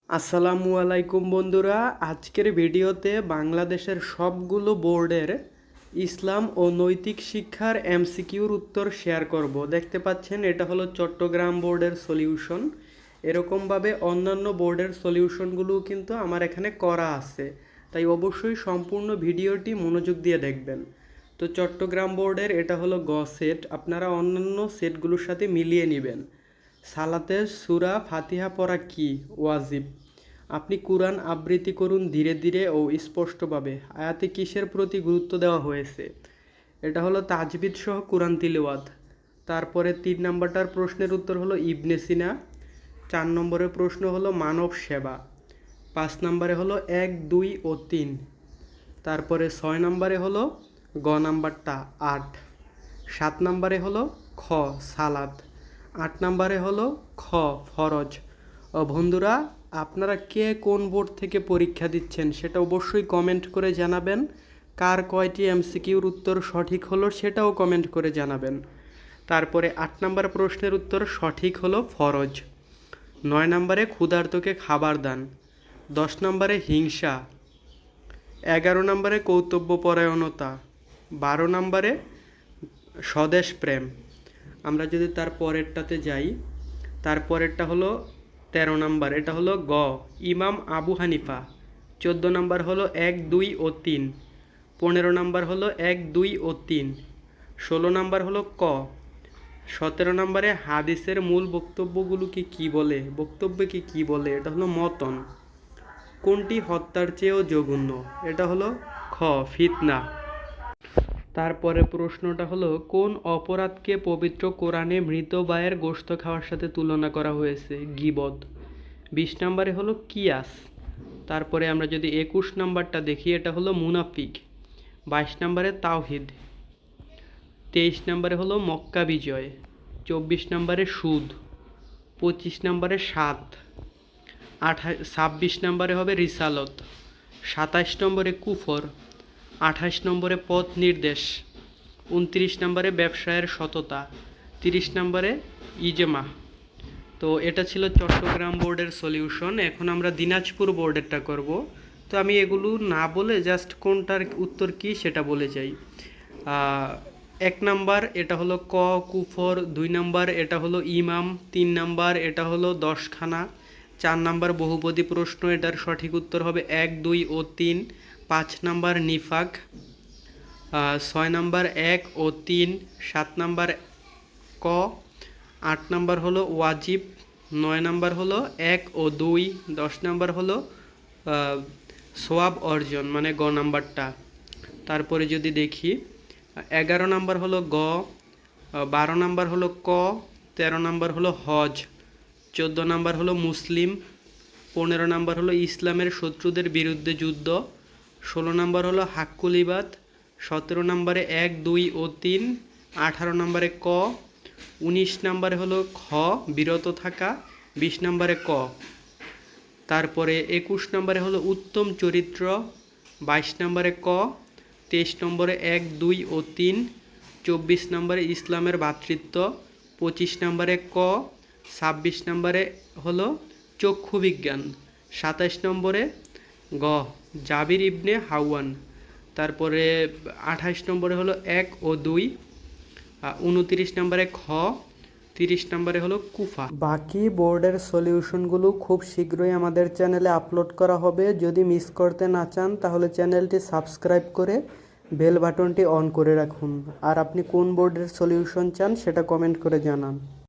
আসসালামু আলাইকুম বন্ধুরা, আজকের ভিডিওতে বাংলাদেশের সবগুলো বোর্ডের ইসলাম ও নৈতিক শিক্ষার এমসিকিউর উত্তর শেয়ার করব। দেখতে পাচ্ছেন এটা হলো চট্টগ্রাম বোর্ডের সলিউশন। এরকমভাবে অন্যান্য বোর্ডের সলিউশনগুলোও কিন্তু আমার এখানে করা আছে, তাই অবশ্যই সম্পূর্ণ ভিডিওটি মনোযোগ দিয়ে দেখবেন। তো চট্টগ্রাম বোর্ডের এটা হলো গ সেট, আপনারা অন্যান্য সেটগুলোর সাথে মিলিয়ে নেবেন। সালাতে সূরা ফাতিহা পড়া কি ওয়াজিব? আপনি কুরআন আবৃত্তি করুন ধীরে ধীরে ও স্পষ্টভাবে। আয়াতে কিসের প্রতি গুরুত্ব দেওয়া হয়েছে? এটা হলো তাজবিদ সহ কুরআন তিলাওয়াত। তারপরে 3 নম্বরটার প্রশ্নের উত্তর হলো ইবনে সিনা। 4 নম্বরের প্রশ্ন হলো মানব সেবা। 5 নম্বরে হলো 1, 2 ও 3। তারপরে 6 নম্বরে হলো গ নাম্বারটা 8। 7 নম্বরে হলো খ সালাত। 8 নম্বরে হলো খ ফরজ। বন্ধুরা, আপনারা কে কোন বোর্ড থেকে পরীক্ষা দিচ্ছেন সেটা অবশ্যই কমেন্ট করে জানাবেন। কার কয়টি এমসিকিউর উত্তর সঠিক হলো সেটাও কমেন্ট করে জানাবেন। তারপরে 8 নম্বর প্রশ্নের উত্তর সঠিক হলো ফরজ। 9 নম্বরে ক্ষুধার্তকে খাবার দান। 10 নম্বরে হিংসা। 11 নম্বরে কর্তব্যপরায়ণতা। 12 নম্বরে স্বদেশ প্রেম। আমরা যদি তার পরেরটাতে যাই, তারপরেরটা হলো 13 নম্বর, এটা হলো গ ইমাম আবু হানিফা। 14 নম্বর হলো 1, 2 ও 3। 15 নম্বর হলো 1, 2 ও 3। 16 নম্বর হলো ক। 17 নম্বরে হাদিসের মূল বক্তব্যগুলোকে কি বলে? বক্তব্যকে কি বলে? এটা হলো মতন। কোনটি হত্যার চেয়েও জঘন্য? এটা হলো খ ফিতনা। তারপরে প্রশ্নটা হলো কোন অপরাধকে পবিত্র কোরআনে মৃত ভাইয়ের গোশত খাওয়ার সাথে তুলনা করা হয়েছে? গীবত। 20 নম্বরে হলো কিয়াস। তারপরে আমরা যদি 21 নম্বরটা দেখি, এটা হলো মুনাফিক। 22 নম্বরে তাওহিদ। 23 নম্বরে হলো মক্কা বিজয়। 24 নম্বরে সুদ। 25 নম্বরে সাত। 26 নম্বরে হবে রিসালত। 27 নম্বরে কুফর। 28 নম্বরে পথ নির্দেশ। 29 নম্বরে ব্যবসায়ের সততা। 30 নম্বরে ইজমা। তো এটা ছিল চট্টগ্রাম বোর্ডের সলিউশন। এখন আমরা দিনাজপুর বোর্ডেরটা করব। তো আমি এগুলো না বলে জাস্ট কোনটার উত্তর কি সেটা বলে যাই। 1 নাম্বার এটা হলো ক কুফর। 2 নাম্বার এটা হলো ইমাম। 3 নাম্বার এটা হলো 10 খানা। 4 নাম্বার বহুপদী প্রশ্ন, এটার সঠিক উত্তর হবে 1, 2 ও 3। 5 নাম্বার নিফাক। 6 নাম্বার 1 ও 3। 7 নাম্বার ক। 8 নাম্বার হলো ওয়াজিব। 9 নাম্বার হলো 1 ও 2। 10 নাম্বার হলো সোয়াব অর্জন, মানে গ নাম্বারটা। তারপরে যদি দেখি 11 নাম্বার হলো গ। 12 নাম্বার হলো ক। 13 নাম্বার হলো হজ। 14 নাম্বার হলো মুসলিম। 15 নাম্বার হলো ইসলামের শত্রুদের বিরুদ্ধে যুদ্ধ। 16 নাম্বার হলো হাক্কুল ইবাদ। 17 নাম্বারে 1, 2 ও 3। 18 নাম্বারে ক। 19 নাম্বারে হলো খ বিরত থাকা। 20 নাম্বারে ক। তারপরে 21 নাম্বারে হলো উত্তম চরিত্র। 22 নাম্বারে ক। 23 নম্বরে 1, 2 ও 3। 24 নম্বরে ইসলামের ভ্রাতৃত্ব। 25 নম্বরে ক। 26 নম্বরে হলো চক্ষু বিজ্ঞান। 27 নম্বরে গ জাবির ইবনে হাওয়ান। তারপরে 28 নম্বরে হলো 1 ও 2। 29 নম্বরে খ। 30 নম্বরে হলো কুফা। বাকি বোর্ডের সলিউশনগুলো খুব শীঘ্রই আমাদের চ্যানেলে আপলোড করা হবে। যদি মিস করতে না চান তাহলে চ্যানেলটি সাবস্ক্রাইব করে বেল বাটনটি অন করে রাখুন। আর আপনি কোন বোর্ডের সলিউশন চান সেটা কমেন্ট করে জানান।